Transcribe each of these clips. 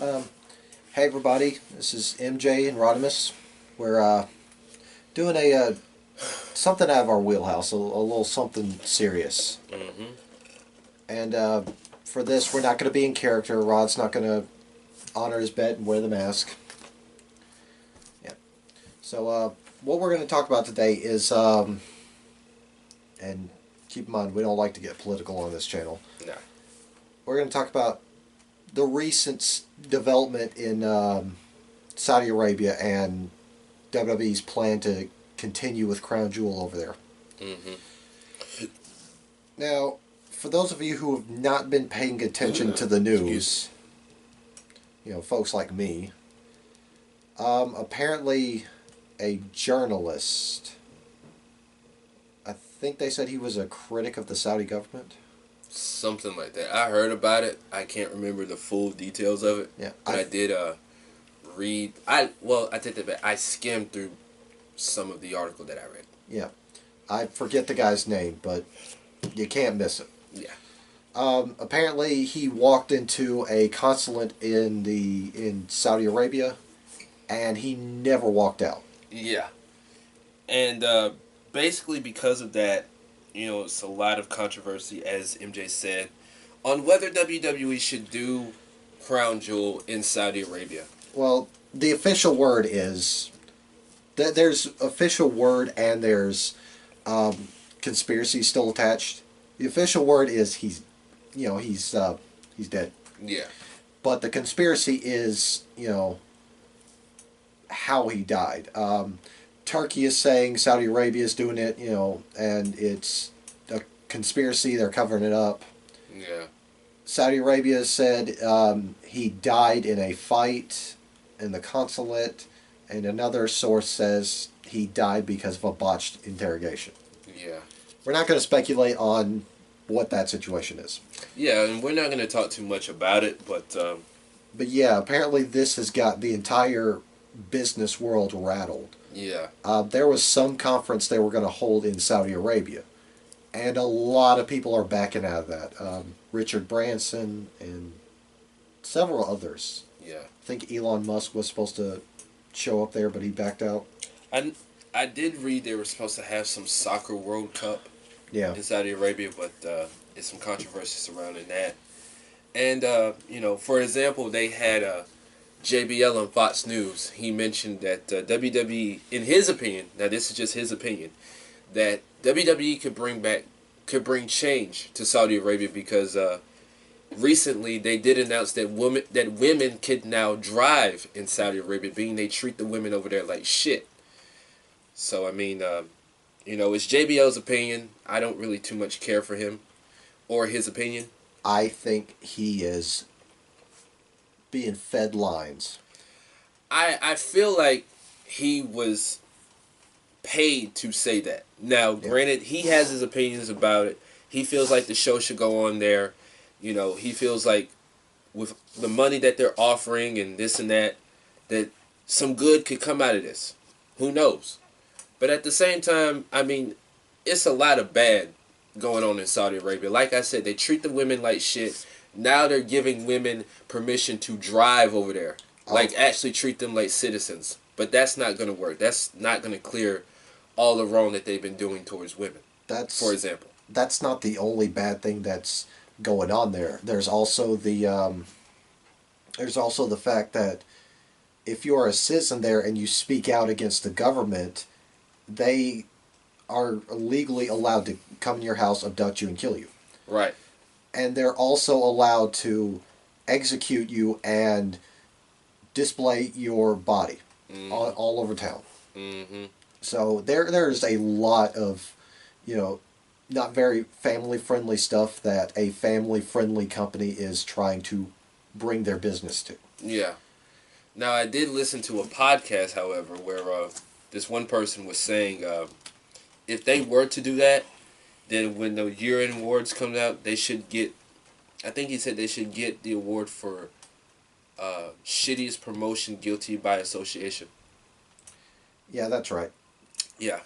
Um, hey everybody, this is MJ and Rodimus. We're doing something out of our wheelhouse, a little something serious. Mm-hmm. And for this, we're not going to be in character. Rod's not going to honor his bet and wear the mask. Yeah. So what we're going to talk about today is, and keep in mind we don't like to get political on this channel. No. We're going to talk about the recent development in Saudi Arabia and WWE's plan to continue with Crown Jewel over there. Mm-hmm. Now, for those of you who have not been paying attention to the news, folks like me, apparently a journalist, I think they said he was a critic of the Saudi government. Something like that. I heard about it. I can't remember the full details of it. Yeah, but I did read. I take that back. I skimmed through some of the article that I read. Yeah, I forget the guy's name, but you can't miss it. Yeah. Apparently, he walked into a consulate in Saudi Arabia, and he never walked out. Yeah. And basically because of that, it's a lot of controversy, as MJ said, on whether WWE should do Crown Jewel in Saudi Arabia. Well, the official word is that there's official word and there's conspiracy still attached. The official word is he's dead. Yeah. But the conspiracy is, how he died. Turkey is saying Saudi Arabia is doing it, and it's a conspiracy. They're covering it up. Yeah. Saudi Arabia said he died in a fight in the consulate, and another source says he died because of a botched interrogation. Yeah. We're not going to speculate on what that situation is. Yeah, and we're not going to talk too much about it, but... But yeah, apparently this has got the entire business world rattled. Yeah. There was some conference they were going to hold in Saudi Arabia, and a lot of people are backing out of that. Richard Branson and several others. Yeah. I think Elon Musk was supposed to show up there, but he backed out. I did read they were supposed to have some soccer World Cup in Saudi Arabia, but there's some controversy surrounding that. And, for example, they had JBL on Fox News. He mentioned that WWE, in his opinion, now this is just his opinion, that WWE could bring change to Saudi Arabia because recently they did announce that women could now drive in Saudi Arabia, being they treat the women over there like shit. So, I mean, it's JBL's opinion. I don't really too much care for him or his opinion. I think he is being fed lines. I feel like he was paid to say that. Now, granted, he has his opinions about it. He feels like the show should go on there. He feels like with the money that they're offering and this and that some good could come out of this. Who knows? But at the same time, I mean, it's a lot of bad going on in Saudi Arabia. Like I said, they treat the women like shit. Now they're giving women permission to drive over there. Like, actually treat them like citizens. But that's not going to work. That's not going to clear all the wrong that they've been doing towards women, for example. That's not the only bad thing that's going on there. There's also the fact that if you're a citizen there and you speak out against the government, they are legally allowed to come in your house, abduct you, and kill you. Right. And they're also allowed to execute you and display your body all over town. Mm-hmm. So there's a lot of, not very family-friendly stuff that a family-friendly company is trying to bring their business to. Yeah. Now, I did listen to a podcast, however, where this one person was saying if they were to do that, then when the year-end awards come out, they should get, I think he said they should get the award for shittiest promotion guilty by association. Yeah, that's right. Yeah.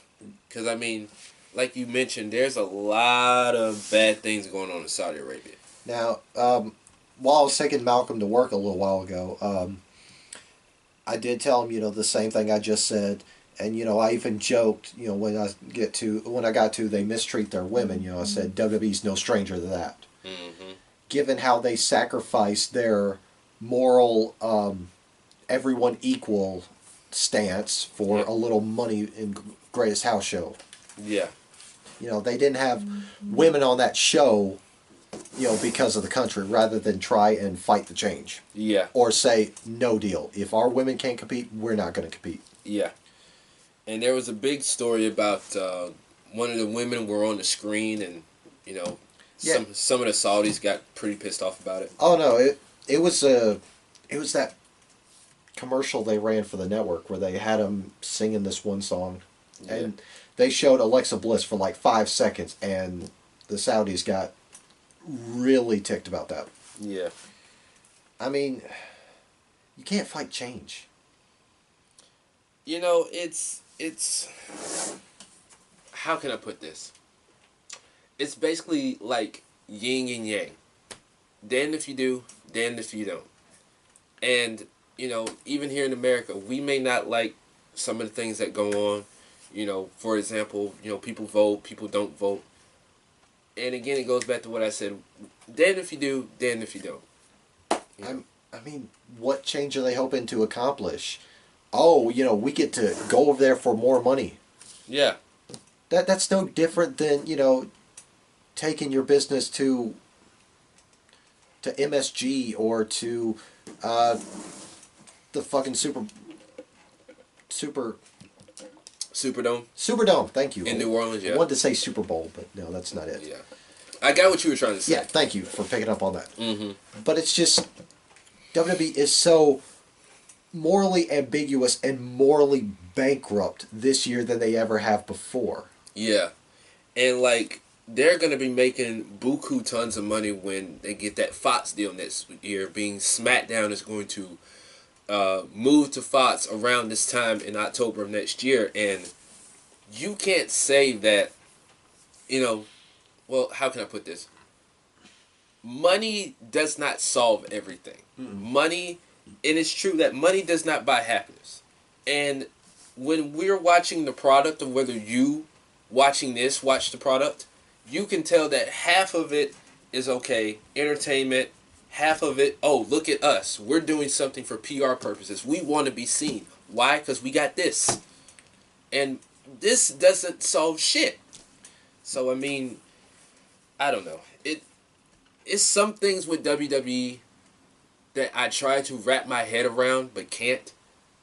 Because, I mean, like you mentioned, there's a lot of bad things going on in Saudi Arabia. Now, while I was taking Malcolm to work a little while ago, I did tell him, the same thing I just said, and I even joked, when I got to they mistreat their women, I said WWE's no stranger to that. Mm-hmm. Given how they sacrifice their moral, everyone equal stance for a little money in Greatest House Show. Yeah. They didn't have women on that show, because of the country, rather than try and fight the change. Yeah. Or say, no deal. If our women can't compete, we're not going to compete. Yeah. And there was a big story about one of the women were on the screen, and some of the Saudis got pretty pissed off about it. Oh no, it was that commercial they ran for the network where they had them singing this one song, and they showed Alexa Bliss for like 5 seconds, and the Saudis got really ticked about that. Yeah. I mean, you can't fight change. It's how can I put this? It's basically like yin and yang. Damned if you do, damned if you don't. And, even here in America, we may not like some of the things that go on. For example, people vote, people don't vote. And again, it goes back to what I said. Damned if you do, damned if you don't. I mean, what change are they hoping to accomplish? Oh, we get to go over there for more money. Yeah. That's no different than, taking your business to MSG or to the fucking Superdome, thank you. In New Orleans, yeah. I wanted to say Super Bowl, but no, that's not it. Yeah. I got what you were trying to say. Yeah, thank you for picking up on that. Mm-hmm. But it's just, WWE is so morally ambiguous and morally bankrupt this year than they ever have before. Yeah. And, they're going to be making buku tons of money when they get that Fox deal next year. Being SmackDown is going to move to Fox around this time in October of next year. And you can't say that, well, how can I put this? Money does not solve everything. Mm-mm. Money, and it's true that money does not buy happiness. And when we're watching the product, of whether you watching this watch the product, you can tell that half of it is okay, entertainment, half of it, oh, look at us. We're doing something for PR purposes. We want to be seen. Why? Because we got this. And this doesn't solve shit. So, I mean, I don't know. It's some things with WWE that I try to wrap my head around but can't.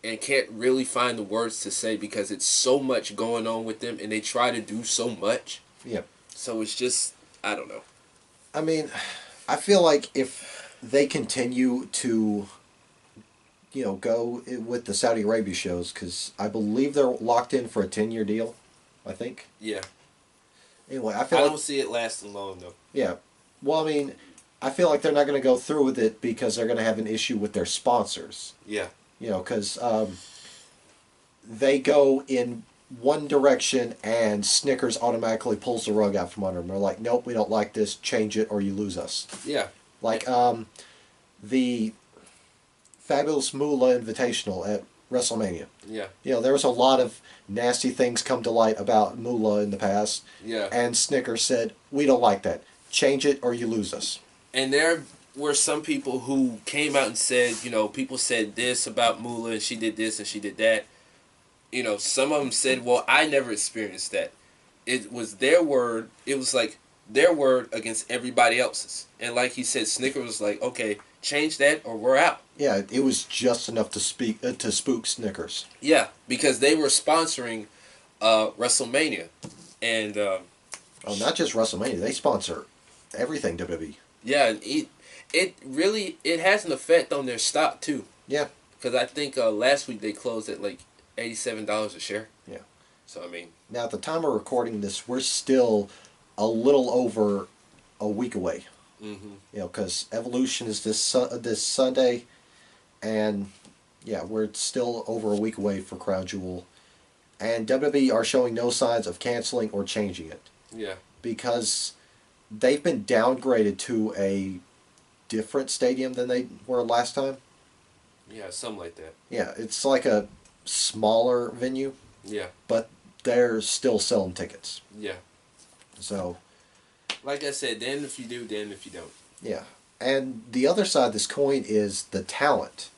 And can't really find the words to say because it's so much going on with them and they try to do so much. Yeah. So it's just, I don't know. I mean, I feel like if they continue to, go with the Saudi Arabia shows, because I believe they're locked in for a 10-year deal, I think. Yeah. Anyway, I don't see it lasting long, though. Yeah. Well, I mean, I feel like they're not going to go through with it because they're going to have an issue with their sponsors. Yeah. Because they go in one direction and Snickers automatically pulls the rug out from under them. They're like, nope, we don't like this. Change it or you lose us. Yeah. Like the Fabulous Moolah Invitational at WrestleMania. Yeah. There was a lot of nasty things come to light about Moolah in the past. Yeah. And Snickers said, we don't like that. Change it or you lose us. And there were some people who came out and said, people said this about Moolah and she did this and she did that. Some of them said, well, I never experienced that. It was their word. It was like their word against everybody else's. And like he said, Snickers was like, okay, change that or we're out. Yeah, it was just enough to spook Snickers. Yeah, because they were sponsoring WrestleMania. And not just WrestleMania. They sponsor everything WWE. Yeah, it really has an effect on their stock too. Yeah. Because I think last week they closed at like $87 a share. Yeah. So I mean. Now at the time of recording this, we're still a little over a week away. Mm-hmm. Because Evolution is this Sunday, and yeah, we're still over a week away for Crown Jewel, and WWE are showing no signs of canceling or changing it. Yeah. Because they've been downgraded to a different stadium than they were last time. Yeah, something like that. Yeah, it's like a smaller venue, Yeah. but they're still selling tickets. Yeah. So, like I said, damn if you do, damn if you don't. yeah. And the other side of this coin is the talent.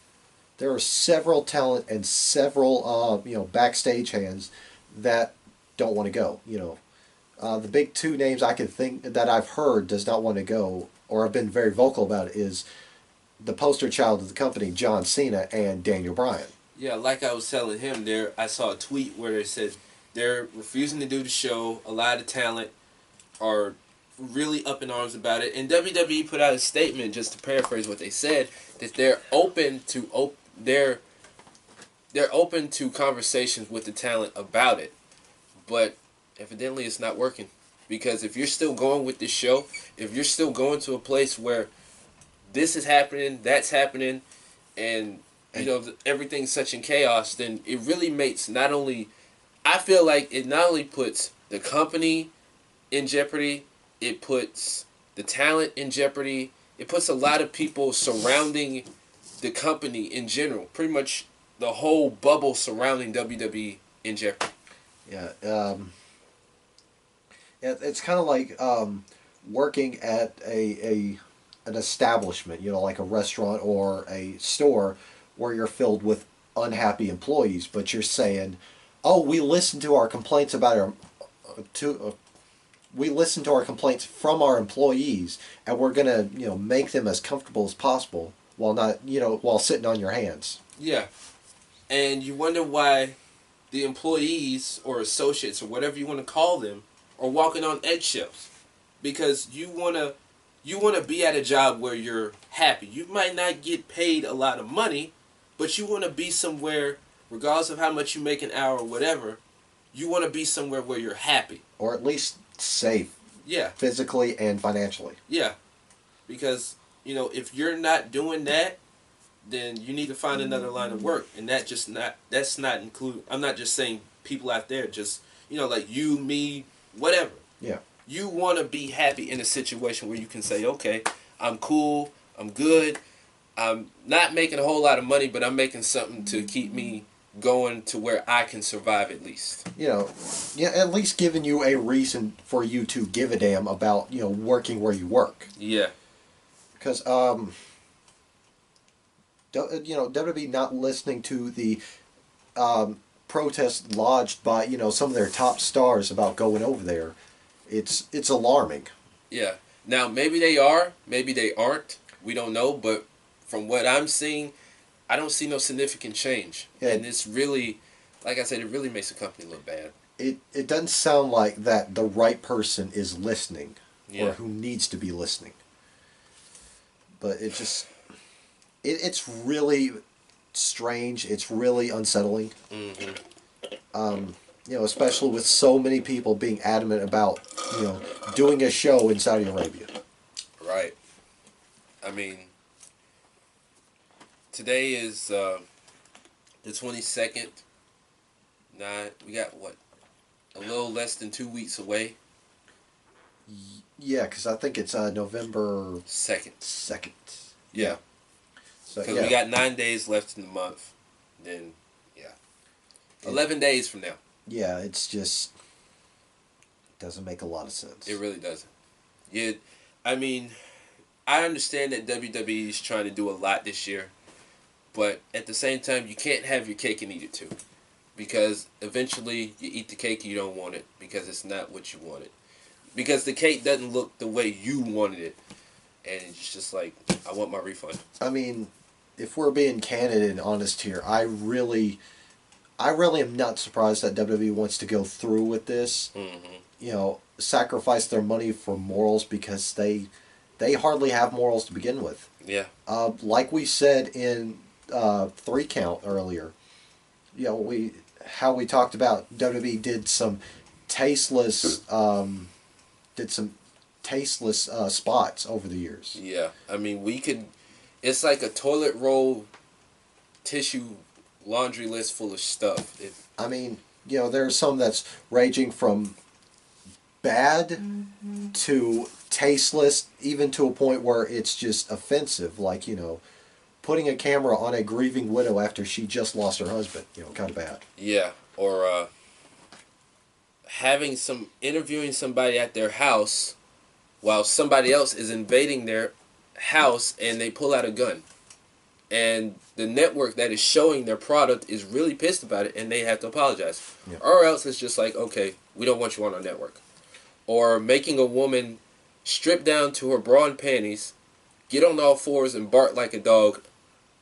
There are several talent and several, backstage hands that don't want to go. The big two names I can think that I've heard does not want to go or have been very vocal about it is the poster child of the company, John Cena, and Daniel Bryan. Yeah, like I was telling him there, I saw a tweet where they said they're refusing to do the show. A lot of talent are really up in arms about it, and WWE put out a statement, just to paraphrase what they said, that they're open to they're open to conversations with the talent about it, but evidently it's not working. Because if you're still going with this show, if you're still going to a place where this is happening, that's happening, and everything's such in chaos, then it really makes not only, I feel like it not only puts the company in jeopardy, it puts the talent in jeopardy, it puts a lot of people surrounding the company in general, pretty much the whole bubble surrounding WWE in jeopardy. Yeah, it's kind of like working at an establishment, like a restaurant or a store, where you're filled with unhappy employees, but you're saying, "Oh, we listened to our complaints about we listen to our complaints from our employees, and we're gonna make them as comfortable as possible while not while sitting on your hands." Yeah, and you wonder why the employees or associates or whatever you want to call them are walking on eggshells, because you want to be at a job where you're happy. You might not get paid a lot of money, but you want to be somewhere, regardless of how much you make an hour or whatever, you want to be somewhere where you're happy. Or at least safe. Yeah. Physically and financially. Yeah. Because, if you're not doing that, then you need to find another line of work. And that's not include, I'm not just saying people out there, just, like you, me, whatever. Yeah. You want to be happy in a situation where you can say, okay, I'm cool, I'm good, I'm not making a whole lot of money, but I'm making something to keep me going to where I can survive at least. At least giving you a reason for you to give a damn about, working where you work. Yeah. Because, WWE not listening to the protest lodged by, some of their top stars about going over there, it's alarming. Yeah. Now, maybe they are, maybe they aren't. We don't know, but from what I'm seeing, I don't see no significant change. Yeah. And it's really, like I said, it really makes the company look bad. It doesn't sound like that the right person is listening, yeah, or who needs to be listening. But it's really strange. It's really unsettling. Mm-hmm. Especially with so many people being adamant about, doing a show in Saudi Arabia. Right. I mean, today is the 22nd. We got, what, a little less than 2 weeks away? Yeah, because I think it's November 2nd. 2nd. Yeah. So because we got 9 days left in the month. Then, 11 days from now. Yeah, it's just doesn't make a lot of sense. It really doesn't. Yeah, I mean, I understand that WWE is trying to do a lot this year, but at the same time, you can't have your cake and eat it too, because eventually you eat the cake and you don't want it because it's not what you wanted, because the cake doesn't look the way you wanted it, and it's just like, I want my refund. I mean, if we're being candid and honest here, I really am not surprised that WWE wants to go through with this. Mm-hmm. Sacrifice their money for morals, because they hardly have morals to begin with. Yeah. Like we said in 3 Count earlier, we talked about WWE did some tasteless spots over the years. Yeah. I mean, it's like a toilet roll tissue laundry list full of stuff. I mean, there's some that's ranging from bad to tasteless, even to a point where it's just offensive. Like, putting a camera on a grieving widow after she just lost her husband. Kind of bad. Yeah, or interviewing somebody at their house while somebody else is invading their house and they pull out a gun. And the network that is showing their product is really pissed about it and they have to apologize. Yeah. Or else it's just like, okay, we don't want you on our network. Or making a woman strip down to her bra and panties, get on all fours and bark like a dog,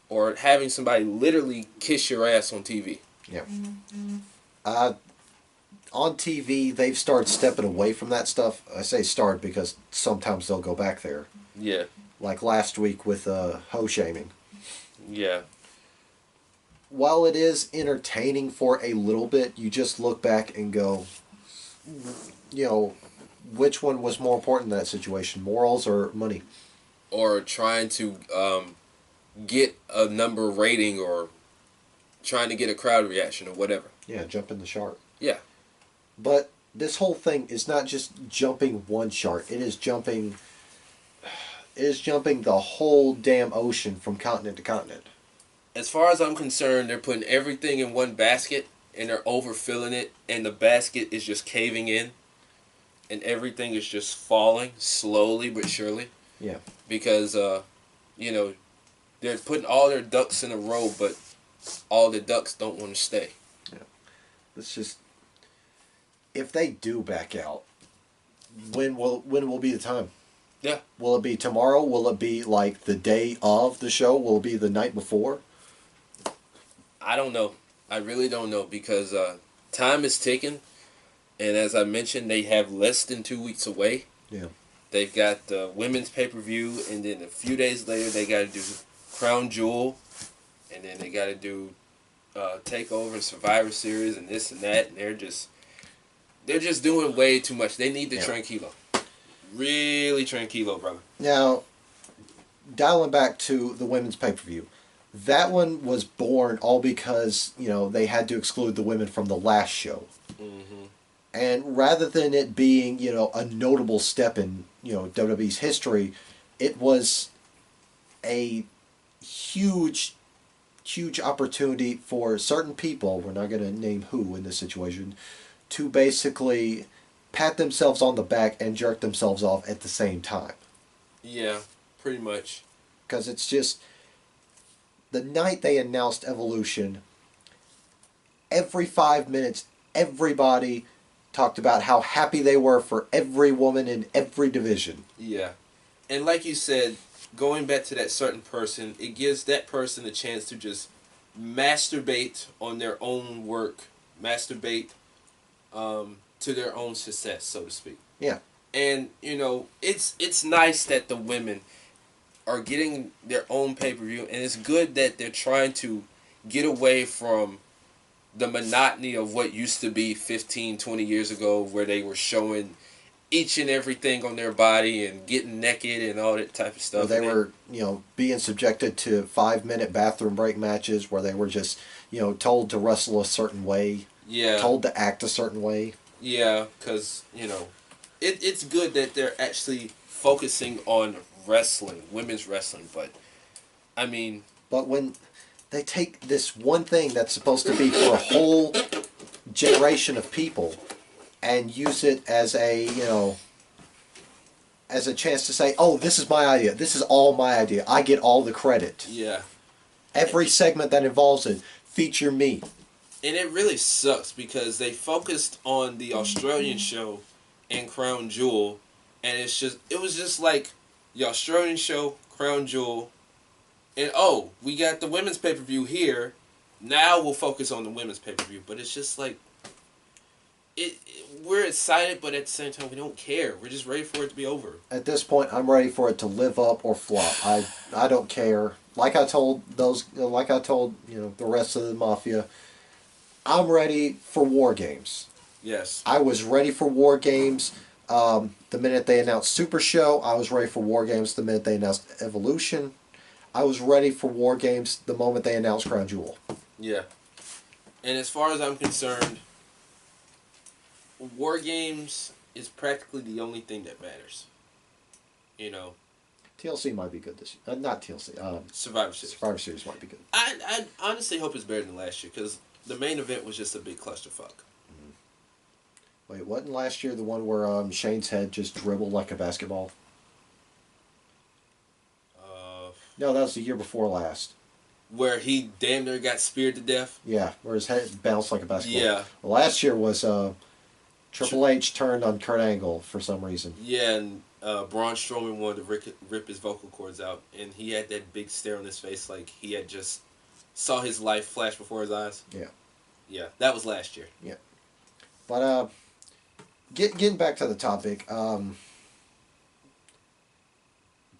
or having somebody literally kiss your ass on TV. Yeah. On TV, they've started stepping away from that stuff. I say start because sometimes they'll go back there. Yeah. Like last week with hoe shaming. Yeah. While it is entertaining for a little bit, you just look back and go, which one was more important in that situation, morals or money? Or trying to get a number rating, or trying to get a crowd reaction, or whatever. Yeah, jumping the shark. Yeah. But this whole thing is not just jumping one shark. It is jumping the whole damn ocean from continent to continent. As far as I'm concerned, they're putting everything in one basket and they're overfilling it, and the basket is just caving in and everything is just falling slowly but surely. Yeah. Because they're putting all their ducks in a row, but all the ducks don't want to stay. Yeah. It's just, if they do back out, when will be the time? Yeah. Will it be tomorrow? Will it be like the day of the show? Will it be the night before? I don't know. I really don't know, because time is ticking, and as I mentioned, they have less than 2 weeks away. Yeah. They've got the women's pay-per-view, and then a few days later they got to do Crown Jewel, and then they got to do Takeover, Survivor Series, and this and that, and they're just doing way too much. They need the tranquilo. Really tranquilo, brother. Now, dialing back to the women's pay-per-view, that one was born all because, they had to exclude the women from the last show. Mm-hmm. And rather than it being, a notable step in, WWE's history, it was a huge, huge opportunity for certain people, we're not going to name who in this situation, to basically pat themselves on the back and jerk themselves off at the same time. Yeah, pretty much. Because it's just, the night they announced Evolution, every 5 minutes, everybody talked about how happy they were for every woman in every division. Yeah. And like you said, going back to that certain person, it gives that person a chance to just masturbate on their own work, masturbate to their own success, so to speak. Yeah. And, it's nice that the women are getting their own pay-per-view, and it's good that they're trying to get away from the monotony of what used to be 15, 20 years ago, where they were showing each and everything on their body and getting naked and all that type of stuff. Where they were, being subjected to 5-minute bathroom break matches where they were just, told to wrestle a certain way. Yeah. Told to act a certain way. Yeah, because, it's good that they're actually focusing on wrestling, women's wrestling, but, I mean... But when they take this one thing that's supposed to be for a whole generation of people and use it as a, as a chance to say, oh, this is my idea. This is all my idea. I get all the credit. Yeah. Every segment that involves it, feature me. And it really sucks because they focused on the Australian show and Crown Jewel, and it was just like the Australian show, Crown Jewel, and we got the women's pay-per-view here. Now we'll focus on the women's pay-per-view. But it's just like, we're excited, but at the same time we don't care. We're just ready for it to be over. At this point, I'm ready for it to live up or flop. I don't care. Like I told the rest of the Mafia, I'm ready for War Games. Yes. I was ready for War Games the minute they announced Super Show. I was ready for War Games the minute they announced Evolution. I was ready for War Games the moment they announced Crown Jewel. Yeah. And as far as I'm concerned, War Games is practically the only thing that matters. You know, TLC might be good this year. Not TLC. Survivor Series. Survivor Series might be good. I honestly hope it's better than last year because the main event was just a big clusterfuck. Wait, wasn't last year the one where Shane's head just dribbled like a basketball? No, that was the year before last. Where he damn near got speared to death? Yeah, where his head bounced like a basketball. Yeah. Well, last year was Triple H turned on Kurt Angle for some reason. Yeah, and Braun Strowman wanted to rip his vocal cords out, and he had that big stare on his face like he had just saw his life flash before his eyes. Yeah. Yeah, that was last year. Yeah. But getting back to the topic,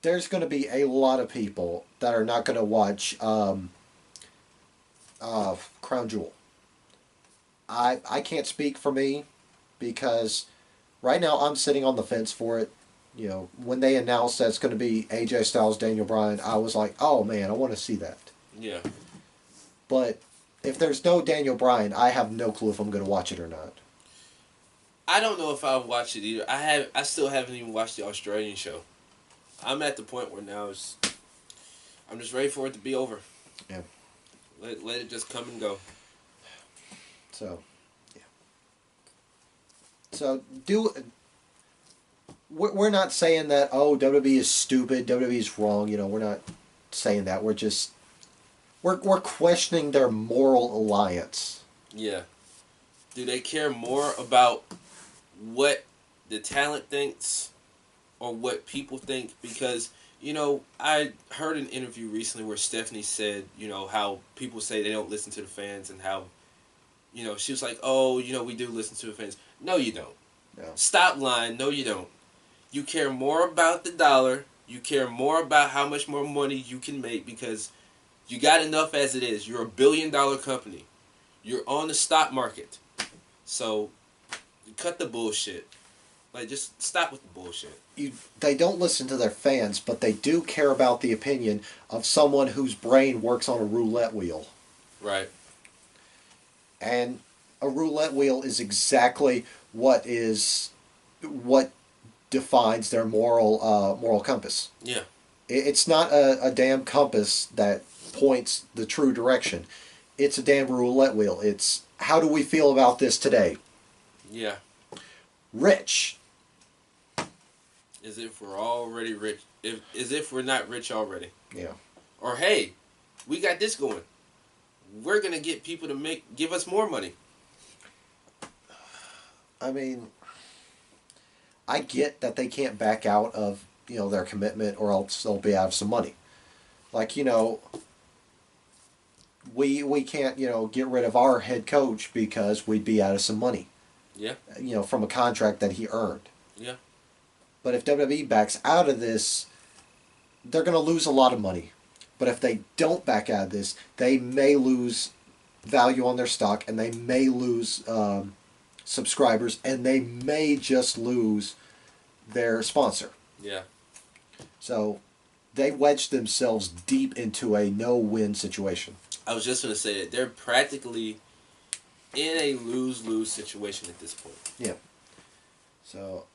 there's going to be a lot of people that are not going to watch Crown Jewel. I can't speak for me because right now I'm sitting on the fence for it. You know, when they announced that it's going to be AJ Styles, Daniel Bryan, I was like, oh man, I want to see that. Yeah. But if there's no Daniel Bryan, I have no clue if I'm going to watch it or not. I don't know if I'll watch it either. I still haven't even watched the Australian show. I'm at the point where now I'm just ready for it to be over. Yeah. Let it just come and go. So, yeah. So we're not saying that WWE is stupid, WWE is wrong. You know, we're not saying that. We're just we're questioning their moral alliance. Yeah. Do they care more about what the talent thinks or what people think? Because, you know, I heard an interview recently where Stephanie said, you know, how people say they don't listen to the fans and how, you know, she was like, oh, you know, we do listen to the fans. No, you don't. No. Stop lying. No, you don't. You care more about the dollar. You care more about how much more money you can make because you got enough as it is. You're a $1 billion company. You're on the stock market. So, cut the bullshit. Like, just stop with the bullshit. They don't listen to their fans, but they do care about the opinion of someone whose brain works on a roulette wheel. Right. And a roulette wheel is exactly what defines their moral compass. Yeah. It's not a damn compass that points the true direction. It's a damn roulette wheel. It's how do we feel about this today? Yeah. Rich. As if we're already rich. As if we're not rich already. Yeah. Or, hey, we got this going. We're going to get people to give us more money. I mean, I get that they can't back out of, you know, their commitment or else they'll be out of some money. Like, you know, we can't, you know, get rid of our head coach because we'd be out of some money. Yeah. You know, from a contract that he earned. Yeah. But if WWE backs out of this, they're going to lose a lot of money. But if they don't back out of this, they may lose value on their stock and they may lose subscribers and they may just lose their sponsor. Yeah. So they wedged themselves deep into a no-win situation. I was just going to say that they're practically in a lose-lose situation at this point. Yeah. So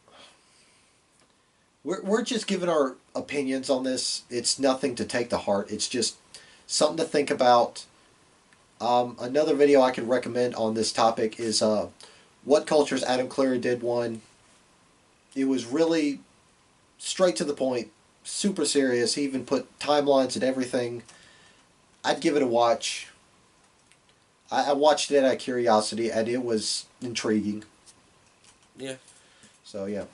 we're just giving our opinions on this. It's nothing to take to heart. It's just something to think about. Another video I can recommend on this topic is What Culture's Adam Cleary did one. It was really straight to the point, super serious. He even put timelines and everything. I'd give it a watch. I watched it out of curiosity, and it was intriguing. Yeah. So, yeah.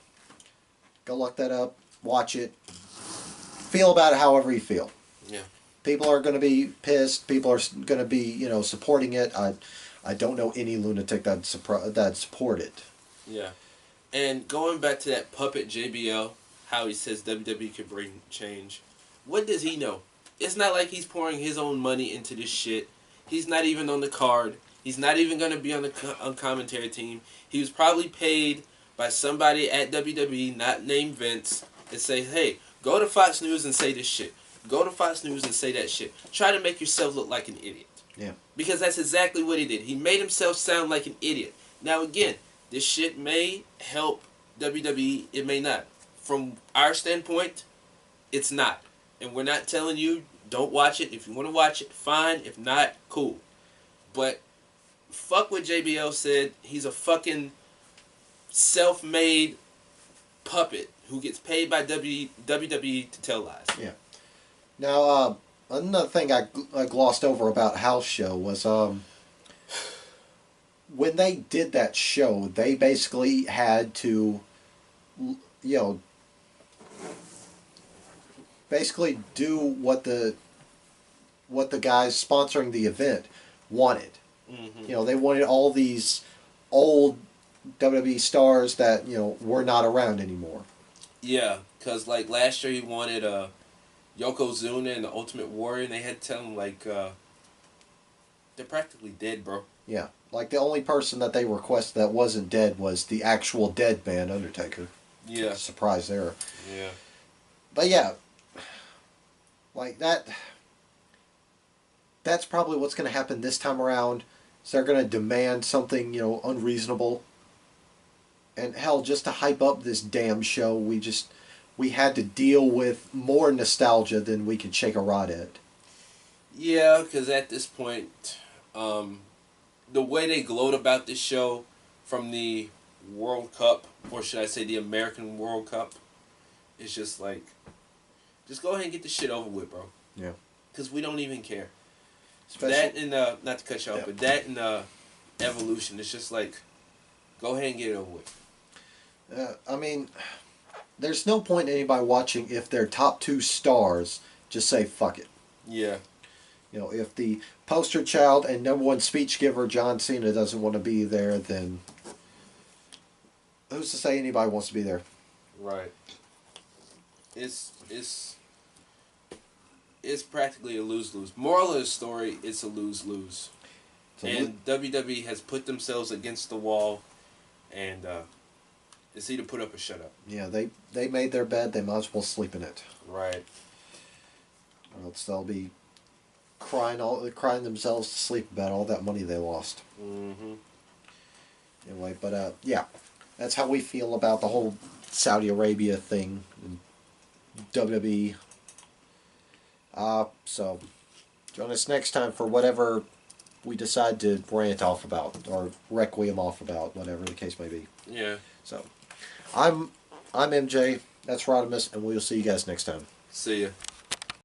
Go look that up. Watch it. Feel about it however you feel. Yeah. People are going to be pissed. People are going to be, you know, supporting it. I don't know any lunatic that support it. Yeah. And going back to that puppet JBL, how he says WWE could bring change. What does he know? It's not like he's pouring his own money into this shit. He's not even on the card. He's not even going to be on the commentary team. He was probably paid by somebody at WWE, not named Vince, and say, hey, go to Fox News and say this shit. Go to Fox News and say that shit. Try to make yourself look like an idiot. Yeah. Because that's exactly what he did. He made himself sound like an idiot. Now, again, this shit may help WWE, it may not. From our standpoint, it's not. And we're not telling you don't watch it. If you want to watch it, fine. If not, cool. But fuck what JBL said. He's a fucking self-made puppet who gets paid by WWE to tell lies. Yeah. Now, another thing I glossed over about House Show was when they did that show, they basically had to, you know, basically do what the guys sponsoring the event wanted. Mm-hmm. You know, they wanted all these old WWE stars that, you know, were not around anymore. Yeah, because like last year he wanted Yokozuna and the Ultimate Warrior, and they had to tell him like they're practically dead, bro. Yeah, like the only person that they requested that wasn't dead was the actual dead man, Undertaker. Yeah. Surprise there. Yeah. But yeah, like that. That's probably what's going to happen this time around. So they're going to demand something, you know, unreasonable. And hell, just to hype up this damn show, we had to deal with more nostalgia than we could shake a rod at. Yeah, because at this point, the way they gloat about this show from the World Cup, or should I say the American World Cup, is just like, just go ahead and get this shit over with, bro. Yeah. Because we don't even care. Especially, that and, not to cut you off, but that and Evolution, it's just like, go ahead and get it over with. I mean, there's no point in anybody watching if their top two stars just say fuck it. Yeah. You know, if the poster child and number one speech giver John Cena doesn't want to be there, then who's to say anybody wants to be there? Right. It's practically a lose-lose. Moral of the story, it's a lose-lose. And WWE has put themselves against the wall, and it's either put up or shut up. Yeah, they made their bed, they might as well sleep in it. Right. Or else they'll be crying themselves to sleep about all that money they lost. Mm-hmm. Anyway, but yeah, that's how we feel about the whole Saudi Arabia thing and WWE. So join us next time for whatever we decide to rant off about or Requiem off about, whatever the case may be. Yeah. So I'm MJ, that's Rodimus, and we'll see you guys next time. See ya.